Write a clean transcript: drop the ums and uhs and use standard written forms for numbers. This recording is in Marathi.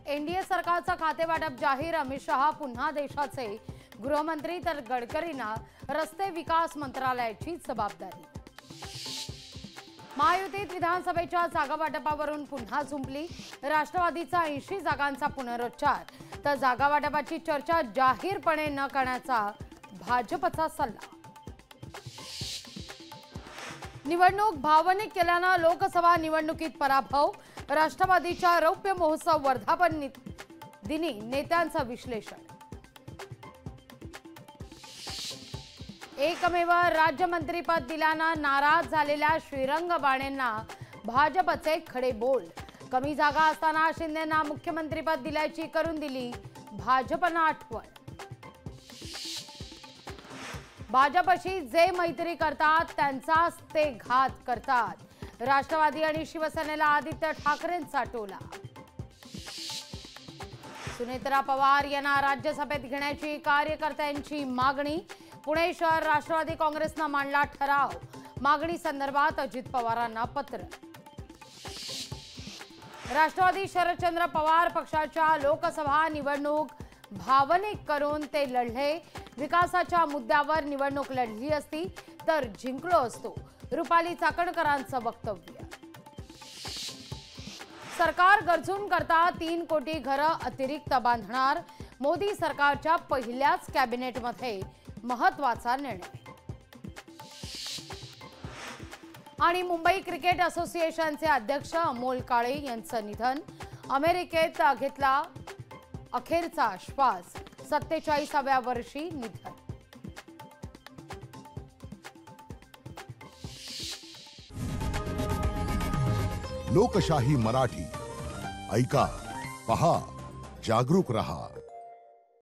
एनडीए सरकारचं खातेवाटप जाहीर। अमित शहा पुन्हा देशाचे गृहमंत्री तर गडकरींना रस्ते विकास मंत्रालयाची जबाबदारी। महायुतीत विधानसभेच्या जागा वाटपावरून पुन्हा झुंपली। राष्ट्रवादीचा 80 जागांचा पुनरुच्चार तर जागा वाटपाची चर्चा जाहीरपणे न करण्याचा भाजपचा सल्ला। निवडणूक भावनिक केल्याने लोकसभा निवडणुकीत पराभव। राष्ट्रवादीच्या रौप्य महोत्सव वर्धापन दिनी नेत्यांचं विश्लेषण। एकमेव राज्यमंत्रीपद दिल्यानं नाराज झालेल्या श्रीरंग बाणेंना भाजपचे खडे बोल। कमी जागा असताना शिंदेंना मुख्यमंत्रीपद दिल्याची करून दिली भाजपनं आठवण। भाजपशी जे मैत्री करतात त्यांचाच ते घात करतात। राष्ट्रवादी आणि शिवसेनेला आदित्य ठाकरेंचा टोला। सुनेत्रा पवार यांना राज्यसभेत घेण्याची कार्यकर्त्यांची मागणी। पुणे शहर राष्ट्रवादी काँग्रेसनं मांडला ठराव। मागणी संदर्भात अजित पवारांना पत्र। राष्ट्रवादी शरदचंद्र पवार पक्षाच्या लोकसभा निवडणूक भावनिक करून ते लढले। विकासाच्या मुद्द्यावर निवडणूक लढली असती तर जिंकलो असतो, रुपाली चाकणकरांचं वक्तव्य। सरकार गरजूंकरता 3 कोटी घरं अतिरिक्त बांधणार। मोदी सरकारच्या पहिल्याच कॅबिनेटमध्ये महत्त्वाचा निर्णय। आणि मुंबई क्रिकेट असोसिएशनचे अध्यक्ष अमोल काळे यांचं निधन। अमेरिकेत घेतला अखेरचा श्वास। 47व्या वर्षी निधन। लोकशाही मराठी ऐका, पहा, जागरूक रहा।